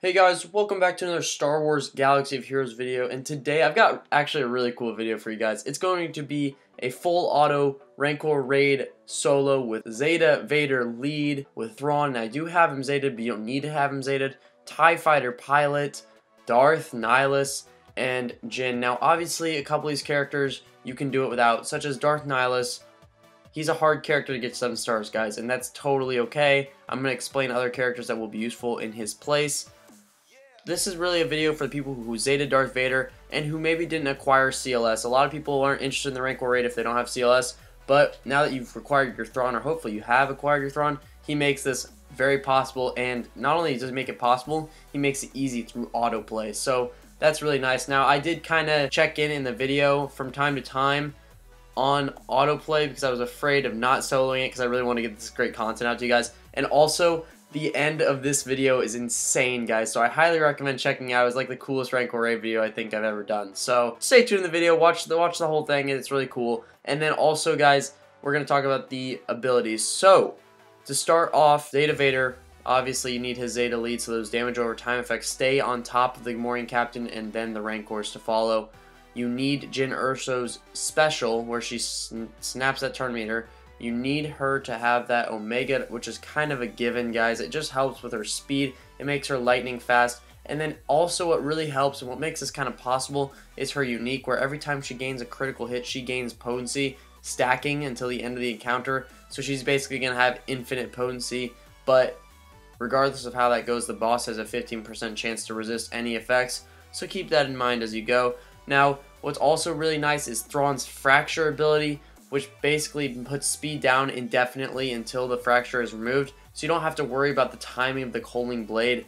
Hey guys, welcome back to another Star Wars Galaxy of Heroes video, and today I've got actually a really cool video for you guys. It's going to be a full auto Rancor raid solo with Zeta, Vader, lead, with Thrawn. And I do have him Zated, but you don't need to have him Zated. TIE Fighter Pilot, Darth Nihilus, and Jyn. Now obviously a couple of these characters you can do it without, such as Darth Nihilus. He's a hard character to get 7 stars, guys, and that's totally okay. I'm going to explain other characters that will be useful in his place. This is really a video for the people who Zeta Darth Vader and who maybe didn't acquire CLS. A lot of people aren't interested in the Rancor raid if they don't have CLS, but now that you've acquired your Thrawn, or hopefully you have acquired your Thrawn, he makes this very possible, and not only does he make it possible, he makes it easy through autoplay. So that's really nice. Now I did kind of check in the video from time to time on autoplay because I was afraid of not soloing it because I really want to get this great content out to you guys. And also, the end of this video is insane, guys, so I highly recommend checking it out. It's like the coolest Rancor raid video I think I've ever done. So stay tuned in the video, watch the whole thing, and it's really cool. And then also, guys, we're going to talk about the abilities. So to start off, Zeta Vader, obviously you need his Zeta lead, so those damage over time effects stay on top of the Gamorrean Captain and then the Rancors to follow. You need Jyn Erso's special, where she snaps that turn meter. You need her to have that Omega, which is kind of a given, guys. It just helps with her speed. It makes her lightning fast. And then also what really helps and what makes this kind of possible is her unique, where every time she gains a critical hit, she gains potency, stacking until the end of the encounter. So she's basically going to have infinite potency. But regardless of how that goes, the boss has a 15% chance to resist any effects. So keep that in mind as you go. Now, what's also really nice is Thrawn's Fracture ability, which basically puts speed down indefinitely until the fracture is removed, so you don't have to worry about the timing of the coaling blade,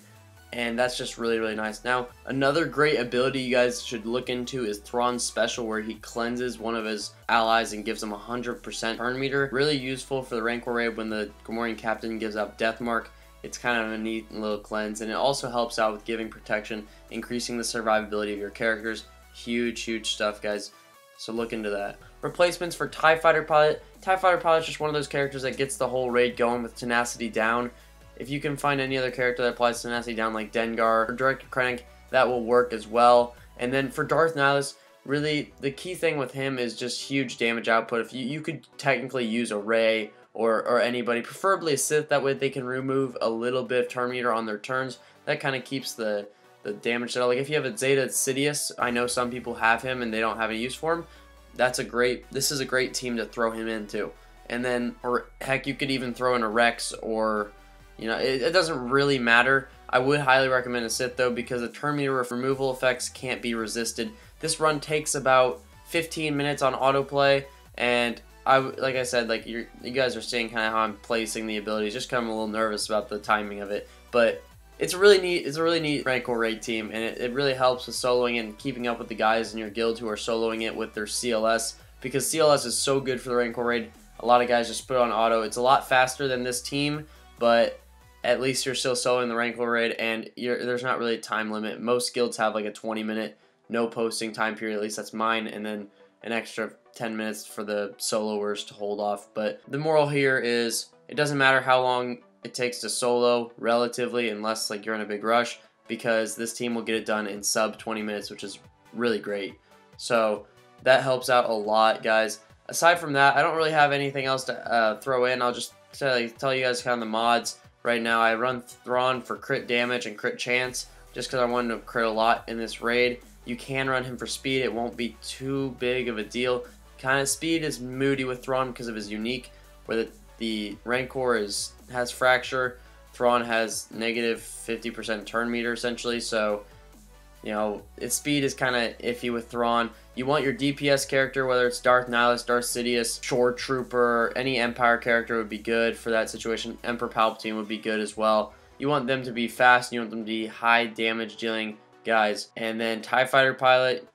and that's just really, really nice. Now, another great ability you guys should look into is Thrawn's special, where he cleanses one of his allies and gives them 100% turn meter. Really useful for the Rancor raid when the Gamorrean Captain gives out Death Mark. It's kind of a neat little cleanse, and it also helps out with giving protection, increasing the survivability of your characters. Huge, huge stuff, guys. So look into that. Replacements for TIE Fighter Pilot. TIE Fighter Pilot is just one of those characters that gets the whole raid going with tenacity down. If you can find any other character that applies tenacity down like Dengar or Director Krennic, that will work as well. And then for Darth Nihilus, really the key thing with him is just huge damage output. If you could technically use a Rey or anybody, preferably a Sith, that way they can remove a little bit of turn meter on their turns. That kind of keeps the damage settle. Like if you have a Zeta Sidious, I know some people have him and they don't have any use for him. This is a great team to throw him into. And then, or heck, you could even throw in a Rex, or, you know, it doesn't really matter. I would highly recommend a Sith though, because the turn meter removal effects can't be resisted. This run takes about 15 minutes on autoplay, and like I said, like you guys are seeing kind of how I'm placing the abilities. Just kind of a little nervous about the timing of it, but it's a really neat Rancor raid team, and it really helps with soloing and keeping up with the guys in your guild who are soloing it with their CLS, because CLS is so good for the Rancor raid. A lot of guys just put it on auto. It's a lot faster than this team, but at least you're still soloing the Rancor raid, and there's not really a time limit. Most guilds have like a 20-minute no posting time period, at least that's mine, and then an extra 10 minutes for the soloers to hold off. But the moral here is it doesn't matter how long it takes to solo, relatively, unless like you're in a big rush, because this team will get it done in sub 20 minutes, which is really great. So that helps out a lot, guys. Aside from that, I don't really have anything else to throw in. I'll just tell you guys kind of the mods. Right now I run Thrawn for crit damage and crit chance, just because I wanted to crit a lot in this raid. You can run him for speed. It won't be too big of a deal. Kind of speed is moody with Thrawn because of his unique, where the Rancor has Fracture. Thrawn has negative 50% turn meter essentially, so you know its speed is kind of iffy with Thrawn. You want your DPS character, whether it's Darth Nihilus, Darth Sidious, Shore Trooper, any Empire character would be good for that situation. Emperor Palpatine would be good as well. You want them to be fast, you want them to be high damage dealing guys. And then TIE Fighter Pilot,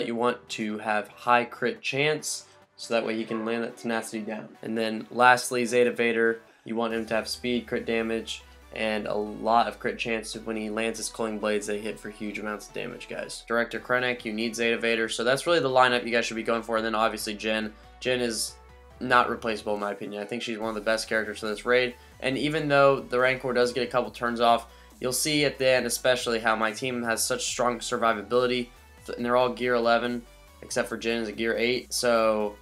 you want to have high crit chance, so that way he can land that tenacity down. And then lastly, Zeta Vader, you want him to have speed, crit damage, and a lot of crit chance. When he lands his coiling blades, they hit for huge amounts of damage, guys. Director Krennic, you need Zeta Vader, so that's really the lineup you guys should be going for. And then obviously Jyn. Jyn is not replaceable in my opinion. I think she's one of the best characters for this raid. And even though the Rancor does get a couple turns off, you'll see at the end especially how my team has such strong survivability, and they're all gear 11 except for Jin is a gear 8. So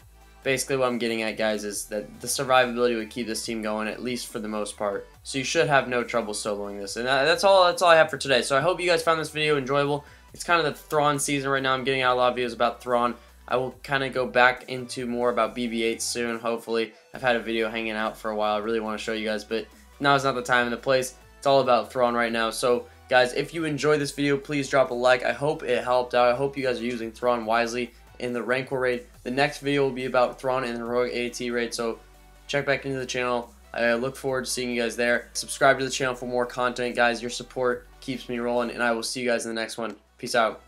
basically what I'm getting at, guys, is that the survivability would keep this team going, at least for the most part. So you should have no trouble soloing this. And that's all I have for today. So I hope you guys found this video enjoyable. It's kind of the Thrawn season right now. I'm getting out a lot of videos about Thrawn. I will kind of go back into more about BB-8 soon, hopefully. I've had a video hanging out for a while. I really want to show you guys, but now is not the time and the place. It's all about Thrawn right now. So guys, if you enjoyed this video, please drop a like. I hope it helped out. I hope you guys are using Thrawn wisely in the Rancor raid. The next video will be about Thrawn in the Heroic AT raid, so check back into the channel. I look forward to seeing you guys there. Subscribe to the channel for more content, guys. Your support keeps me rolling, and I will see you guys in the next one. Peace out.